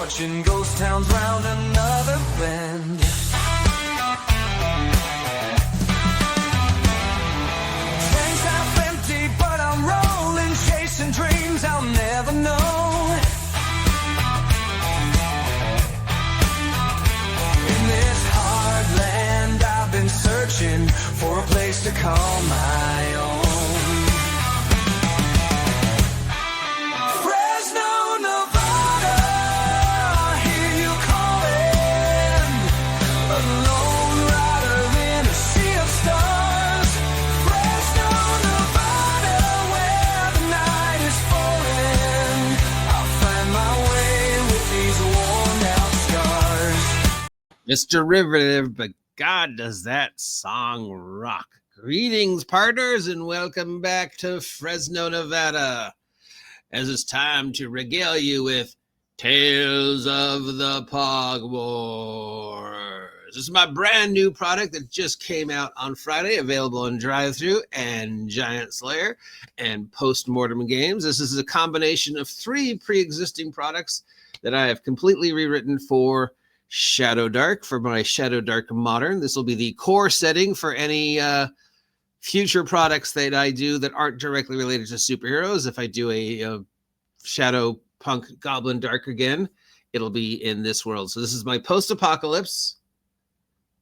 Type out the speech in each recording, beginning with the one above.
torching ghost towns round another bend. Tanks half empty, but I'm rolling, chasing dreams I'll never know. In this hard land, I've been searching for a place to call my own. It's derivative, but God, does that song rock. Greetings, partners, and welcome back to Fresno, Nevada, as it's time to regale you with Tales of the Pog Wars. This is my brand new product that just came out on Friday, available in Drive-Thru and Giant Slayer and Post-Mortem Games. This is a combination of 3 pre-existing products that I have completely rewritten for Shadowdark, for my Shadowdark Modern. This will be the core setting for any future products that I do that aren't directly related to superheroes. If I do a Shadow Punk Goblin Dark again, it'll be in this world. So this is my post-apocalypse,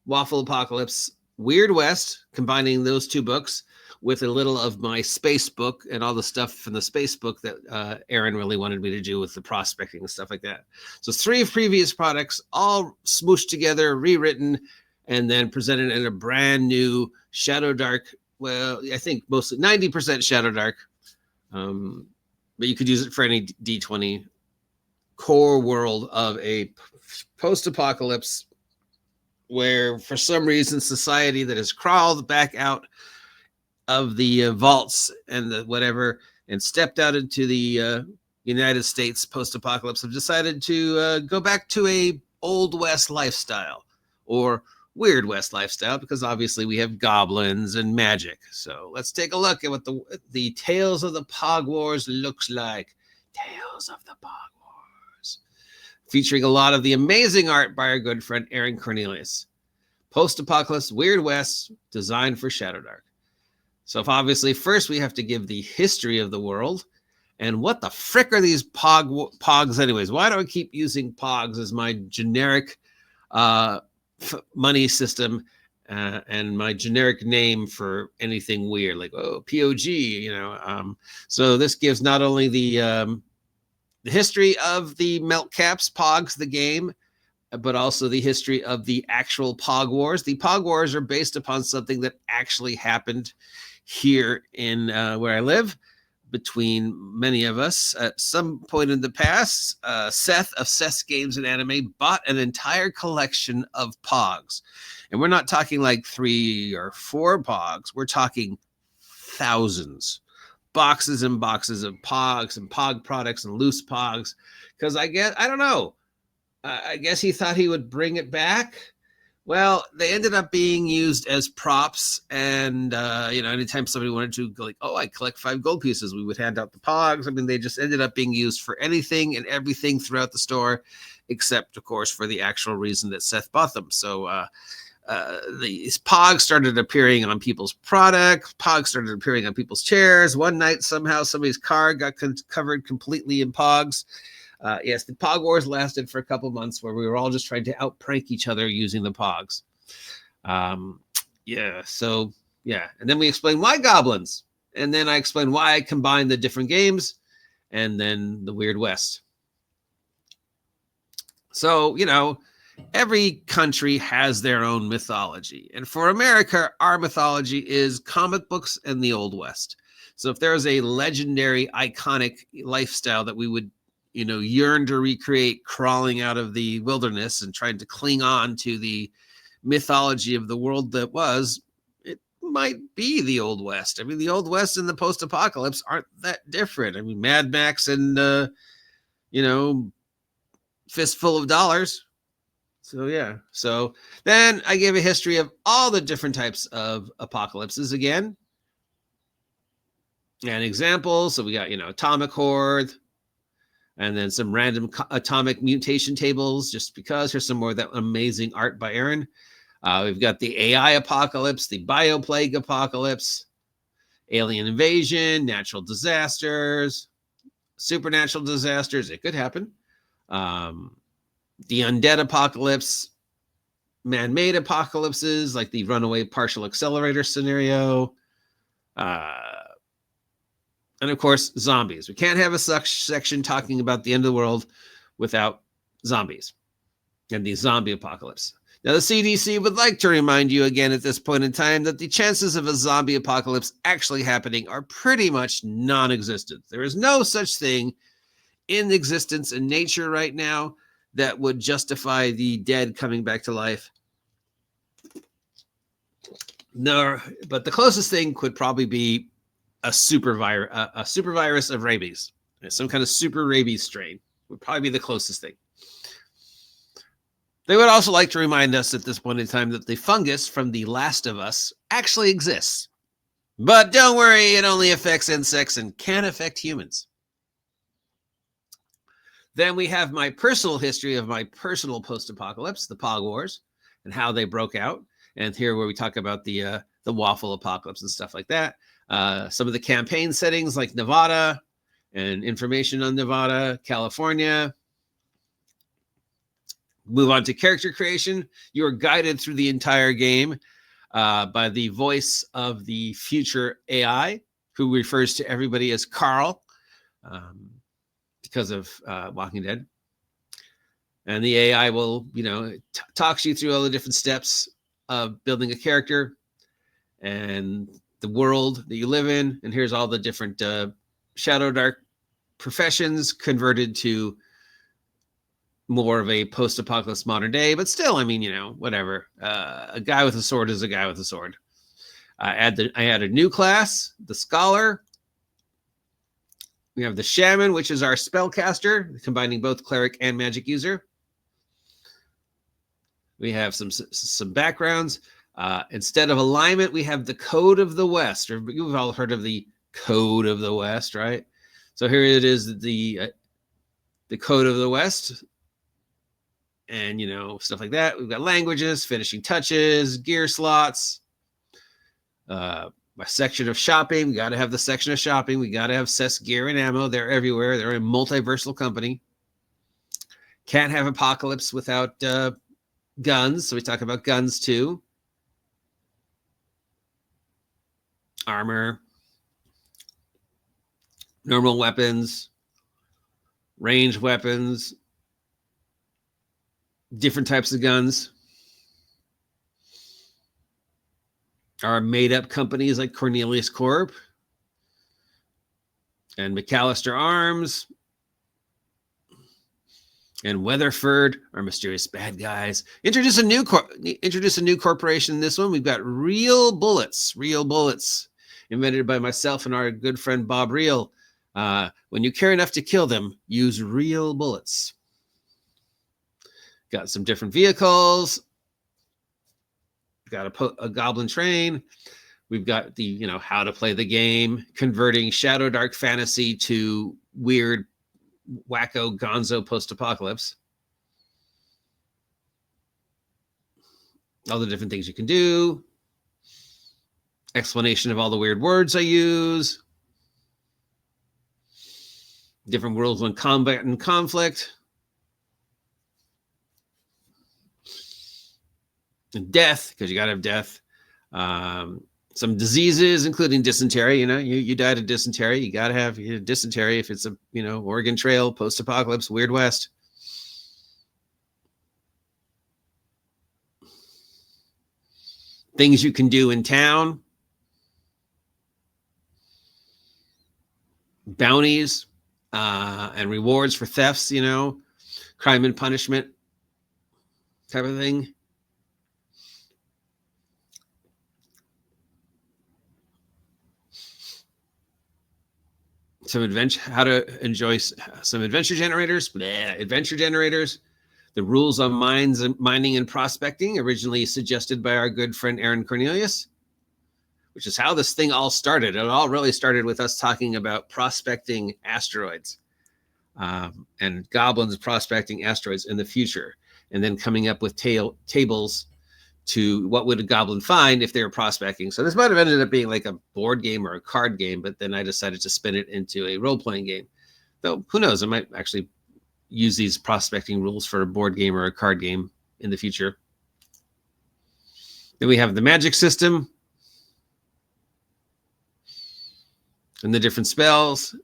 waffle apocalypse, Weird West, combining those 2 books with a little of my space book and all the stuff from the space book that Aaron really wanted me to do with the prospecting and stuff like that. So 3 previous products, all smooshed together, rewritten, and then presented in a brand new Shadowdark. Well, I think mostly 90% Shadowdark, but you could use it for any D20 core world of a post-apocalypse where for some reason society that has crawled back out of the vaults and the whatever and stepped out into the United States post-apocalypse have decided to go back to a Old West lifestyle or Weird West lifestyle, because obviously we have goblins and magic. So let's take a look at what the Tales of the Pog Wars looks like. Tales of the Pog Wars. Featuring a lot of the amazing art by our good friend Aaron Cornelius. Post-apocalypse Weird West, designed for Shadowdark. So if obviously first we have to give the history of the world, and what the frick are these pogs anyways? Why do I keep using pogs as my generic money system and my generic name for anything weird, like POG, you know? So this gives not only the history of the melt caps pogs, the game, but also the history of the actual Pog Wars. The Pog Wars are based upon something that actually happened here in where I live, between many of us at some point in the past. Seth of Seth's Games and Anime bought an entire collection of Pogs, and we're not talking like 3 or 4 Pogs. We're talking thousands, boxes and boxes of Pogs and Pog products and loose Pogs. Because I don't know. I guess he thought he would bring it back. Well, they ended up being used as props, and anytime somebody wanted to go like, oh, I collect 5 gold pieces, we would hand out the pogs. I mean, they just ended up being used for anything and everything throughout the store, except, of course, for the actual reason that Seth bought them. So these pogs started appearing on people's products. Pogs started appearing on people's chairs. One night, somehow, somebody's car got covered completely in pogs. Yes, the Pog Wars lasted for a couple months where we were all just trying to outprank each other using the Pogs. And then we explained why goblins. And then I explained why I combined the different games and then the Weird West. So, every country has their own mythology. And for America, our mythology is comic books and the Old West. So if there's a legendary, iconic lifestyle that we would yearn to recreate, crawling out of the wilderness and trying to cling on to the mythology of the world that was, it might be the Old West. I mean, the Old West and the post-apocalypse aren't that different. I mean, Mad Max and, Fistful of Dollars. So, yeah. So then I gave a history of all the different types of apocalypses again. And examples. So we got, Atomic Horde, and then some random atomic mutation tables, just because. Here's some more of that amazing art by Aaron. We've got the AI apocalypse, the bioplague apocalypse, alien invasion, natural disasters, supernatural disasters. It could happen. The undead apocalypse, man-made apocalypses, like the runaway partial accelerator scenario. And of course, zombies. We can't have a section talking about the end of the world without zombies and the zombie apocalypse. Now, the CDC would like to remind you again at this point in time that the chances of a zombie apocalypse actually happening are pretty much non-existent. There is no such thing in existence in nature right now that would justify the dead coming back to life. No, but the closest thing could probably be a super virus of rabies. Some kind of super rabies strain would probably be the closest thing. They would also like to remind us at this point in time that the fungus from The Last of Us actually exists. But don't worry, it only affects insects and can't affect humans. Then we have my personal history of my personal post-apocalypse, the Pog Wars, and how they broke out. And here where we talk about the waffle apocalypse and stuff like that. Some of the campaign settings like Nevada and information on Nevada, California. Move on to character creation. You are guided through the entire game by the voice of the future AI, who refers to everybody as Carl because of Walking Dead. And the AI will, talks you through all the different steps of building a character and the world that you live in. And here's all the different Shadowdark professions converted to more of a post-apocalypse modern day, but still, whatever. A guy with a sword is a guy with a sword. I add a new class, the Scholar. We have the Shaman, which is our spellcaster, combining both cleric and magic user. We have some backgrounds. Instead of alignment, we have the Code of the West. You've all heard of the Code of the West, right? So here it is, the Code of the West. And, stuff like that. We've got languages, finishing touches, gear slots, my section of shopping. We got to have the section of shopping. We got to have seths gear and ammo. They're everywhere. They're a multiversal company. Can't have apocalypse without guns. So we talk about guns too. Armor, normal weapons, ranged weapons, different types of guns. Are made-up companies like Cornelius Corp and McAllister Arms and Weatherford are mysterious bad guys. Introduce a new corporation in this one. We've got Real Bullets, invented by myself and our good friend Bob Reel. When you care enough to kill them, use real bullets. Got some different vehicles. Got a goblin train. We've got the, how to play the game, converting Shadowdark fantasy to weird, wacko, gonzo post-apocalypse. All the different things you can do. Explanation of all the weird words I use. Different worlds when combat and conflict. And death, because you got to have death. Some diseases, including dysentery. You died of dysentery. You got to have dysentery if it's a, Oregon Trail, post-apocalypse, Weird West. Things you can do in town. Bounties and rewards for thefts, crime and punishment type of thing. How to enjoy some adventure generators. Adventure generators. The rules on mining and prospecting, originally suggested by our good friend Aaron Cornelius, which is how this thing all started. It all really started with us talking about prospecting asteroids. and goblins prospecting asteroids in the future, and then coming up with tables to what would a goblin find if they were prospecting. So this might have ended up being like a board game or a card game, but then I decided to spin it into a role-playing game. Though, who knows, I might actually use these prospecting rules for a board game or a card game in the future. Then we have the magic system and the different spells.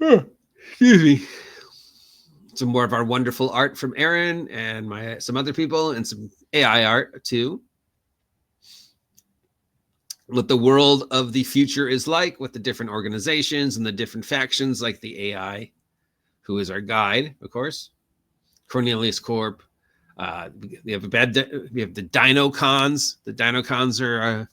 Excuse me. Some more of our wonderful art from Aaron and some other people, and some AI art too. What the world of the future is like with the different organizations and the different factions, like the AI, who is our guide, of course. Cornelius Corp. We have the Dino Cons. The Dino Cons are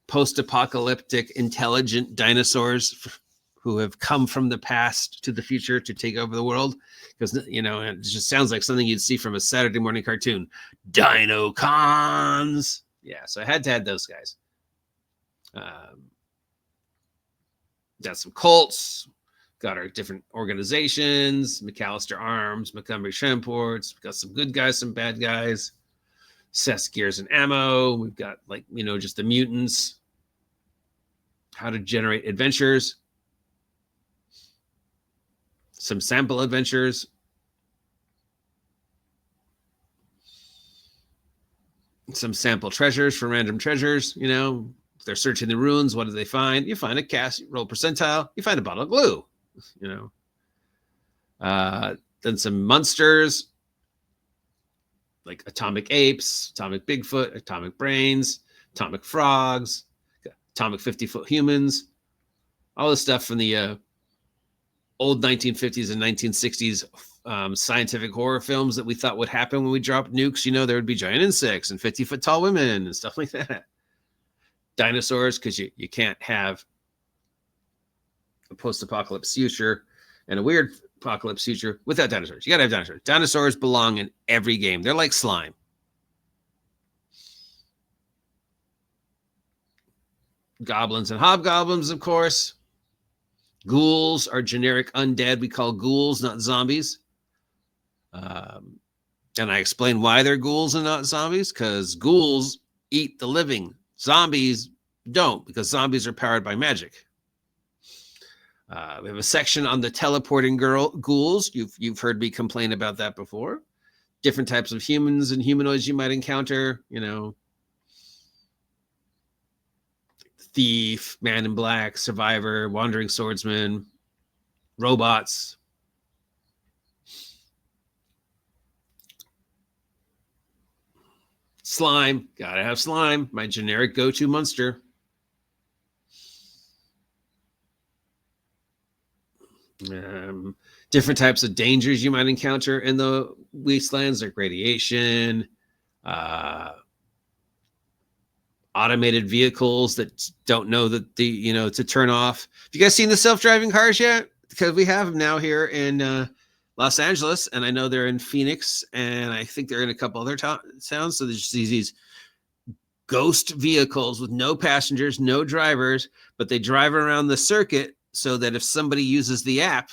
post-apocalyptic intelligent dinosaurs who have come from the past to the future to take over the world. Because, you know, it just sounds like something you'd see from a Saturday morning cartoon. Dino Cons. Yeah, so I had to add those guys. Got some cults, got our different organizations, McAllister Arms, Montgomery Shemports. We've got some good guys, some bad guys, Seths Gears and Ammo. We've got, like, you know, just the mutants, how to generate adventures, some sample adventures, some sample treasures for random treasures, you know. They're searching the ruins. What do they find? You find a cast, you roll percentile, you find a bottle of glue, you know. Then some monsters like atomic apes, atomic Bigfoot, atomic brains, atomic frogs, atomic 50-foot humans, all this stuff from the old 1950s and 1960s scientific horror films that we thought would happen when we dropped nukes. You know, there would be giant insects and 50-foot tall women and stuff like that. Dinosaurs, because you can't have a post-apocalypse future and a weird apocalypse future without dinosaurs. You gotta have dinosaurs. Dinosaurs belong in every game. They're like slime. Goblins and hobgoblins, of course. Ghouls are generic undead. We call ghouls, not zombies. And I explain why they're ghouls and not zombies, because ghouls eat the living. Zombies don't, because zombies are powered by magic. We have a section on the teleporting ghouls. You've heard me complain about that before. Different types of humans and humanoids you might encounter, you know. Thief, man in black, survivor, wandering swordsman, robots. Slime, gotta have slime, my generic go-to monster. Different types of dangers you might encounter in the wastelands, like radiation, automated vehicles that don't know that to turn off. Have you guys seen the self-driving cars yet? Because we have them now here in Los Angeles, and I know they're in Phoenix, and I think they're in a couple other towns. So there's just these ghost vehicles with no passengers, no drivers, but they drive around the circuit so that if somebody uses the app,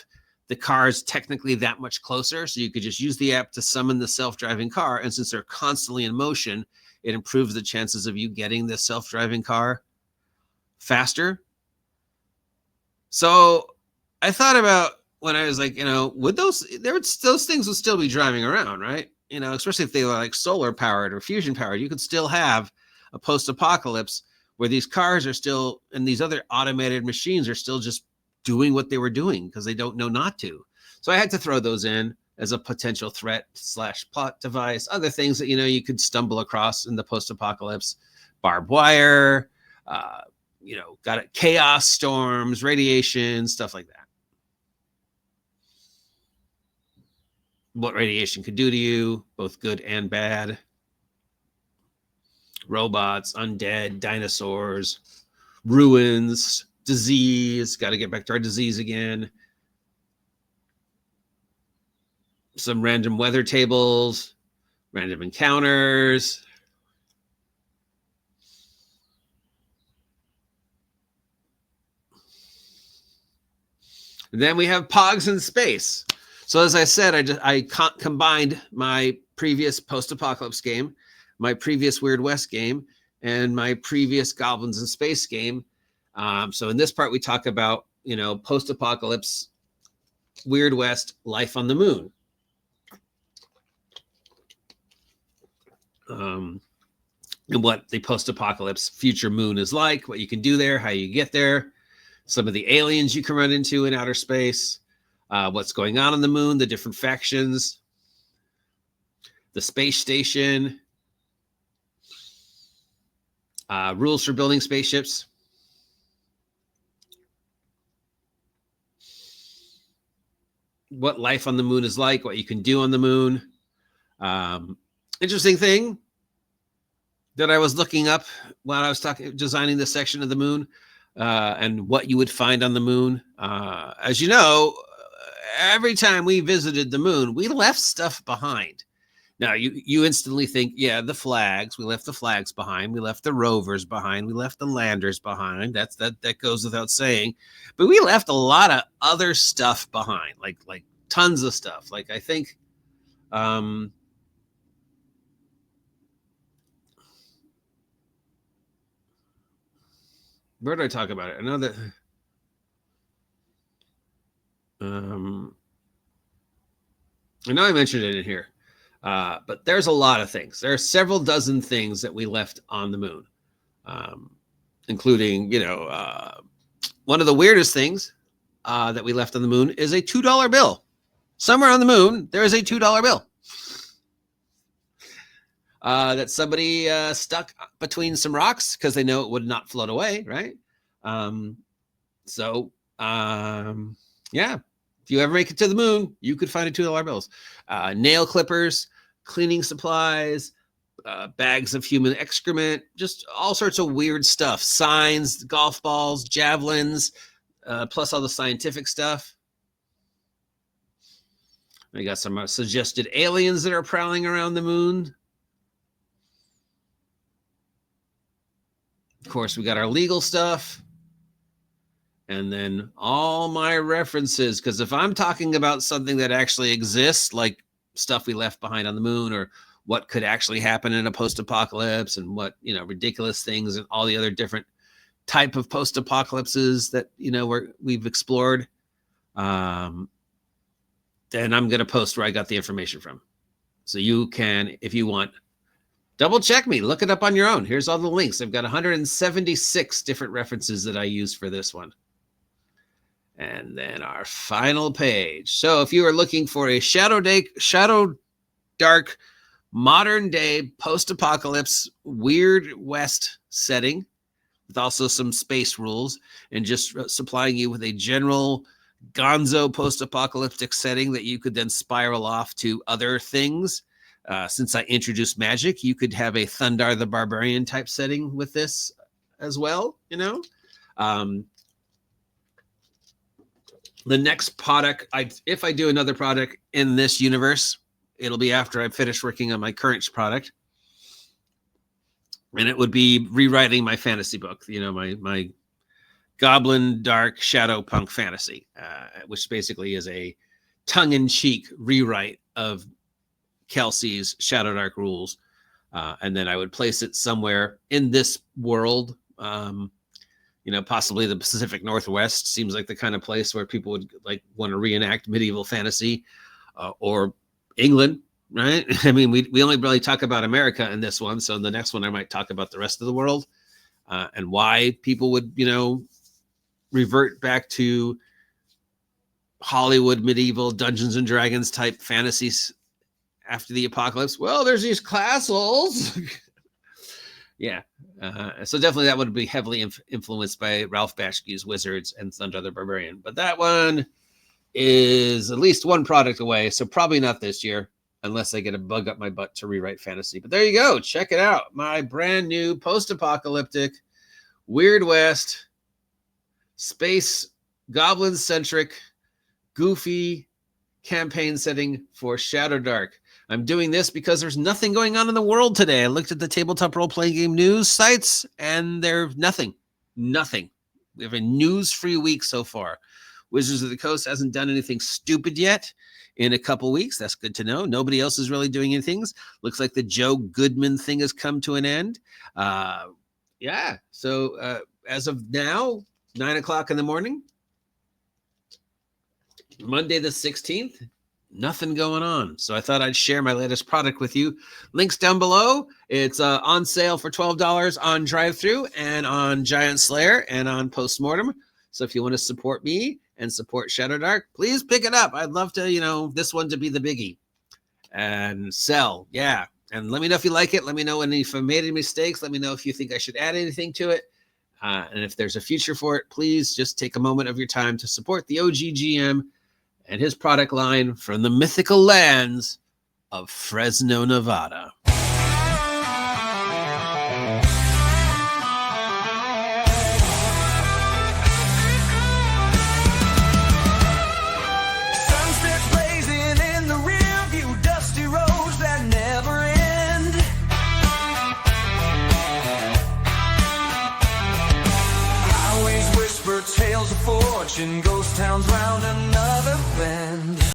the car is technically that much closer. So you could just use the app to summon the self-driving car. And since they're constantly in motion, it improves the chances of you getting the self-driving car faster. So I thought about, when I was like, those things would still be driving around, right? Especially if they were like solar powered or fusion powered, you could still have a post-apocalypse where these cars are still, and these other automated machines are still just doing what they were doing because they don't know not to. So I had to throw those in as a potential threat / plot device, other things that, you could stumble across in the post-apocalypse, barbed wire, got it, chaos storms, radiation, stuff like that. What radiation could do to you, both good and bad. Robots, undead, dinosaurs, ruins, disease. Got to get back to our disease again. Some random weather tables, random encounters. Then we have Pogs in space. So as I said, I combined my previous post-apocalypse game, my previous Weird West game, and my previous Goblins in Space game. So in this part, we talk about, post-apocalypse, Weird West, life on the moon. And what the post-apocalypse future moon is like, what you can do there, how you get there, some of the aliens you can run into in outer space, what's going on the moon, the different factions, the space station, rules for building spaceships. What life on the moon is like, what you can do on the moon. Interesting thing that I was looking up while I was designing this section of the moon, and what you would find on the moon. As you know, every time we visited the moon, we left stuff behind. Now, you instantly think, yeah, the flags. We left the flags behind. We left the rovers behind. We left the landers behind. That goes without saying. But we left a lot of other stuff behind, like tons of stuff. Like I think, where did I talk about it? I know that. I know I mentioned it in here. But there's a lot of things. There are several dozen things that we left on the moon, including, one of the weirdest things that we left on the moon is a $2 bill. Somewhere on the moon, there is a $2 bill that somebody stuck between some rocks because they know it would not float away, right? Yeah. If you ever make it to the moon, you could find a $2 bills. Nail clippers, cleaning supplies, bags of human excrement, just all sorts of weird stuff. Signs, golf balls, javelins, plus all the scientific stuff. We got some suggested aliens that are prowling around the moon. Of course, we got our legal stuff. And then all my references, because if I'm talking about something that actually exists, like stuff we left behind on the moon, or what could actually happen in a post-apocalypse, and what, ridiculous things and all the other different type of post-apocalypses that, we've explored, then I'm going to post where I got the information from. So you can, if you want, double check me, look it up on your own. Here's all the links. I've got 176 different references that I used for this one. And then our final page. So if you are looking for a Shadowdark modern day post-apocalypse Weird West setting with also some space rules, and just supplying you with a general gonzo post-apocalyptic setting that you could then spiral off to other things. Since I introduced magic, you could have a Thundar the Barbarian type setting with this as well, The next product, if I do another product in this universe, it'll be after I've finished working on my current product. And it would be rewriting my fantasy book, my Goblin Dark Shadow Punk fantasy, which basically is a tongue-in-cheek rewrite of Kelsey's Shadowdark rules. And then I would place it somewhere in this world. Possibly the Pacific Northwest seems like the kind of place where people would want to reenact medieval fantasy, or England, right? I mean, we only really talk about America in this one. So in the next one, I might talk about the rest of the world, and why people would, revert back to Hollywood medieval Dungeons and Dragons type fantasies after the apocalypse. Well, there's these castles. Yeah. So definitely that would be heavily influenced by Ralph Baksh's Wizards and Thundar the Barbarian. But that one is at least one product away. So probably not this year, unless I get a bug up my butt to rewrite fantasy. But there you go. Check it out. My brand new post-apocalyptic Weird West space goblin-centric goofy campaign setting for Shadowdark. I'm doing this because there's nothing going on in the world today. I looked at the tabletop role-playing game news sites, and there's nothing. We have a news-free week so far. Wizards of the Coast hasn't done anything stupid yet in a couple weeks. That's good to know. Nobody else is really doing anything. Looks like the Joe Goodman thing has come to an end. Yeah. So as of now, 9 o'clock in the morning, Monday the 16th, nothing going on. So I thought I'd share my latest product with you. Links down below. It's on sale for $12 on drive-thru and on Giant Slayer and on Postmortem. So if you want to support me and support Shadowdark, please pick it up. I'd love to, this one to be the biggie and sell. Yeah. And let me know if you like it. Let me know if I made any mistakes. Let me know if you think I should add anything to it. And if there's a future for it, please just take a moment of your time to support the OG GM and his product line from the mythical lands of Fresno, Nevada. Sunset's blazing in the rear view, dusty roads that never end. Highways whisper tales of fortune,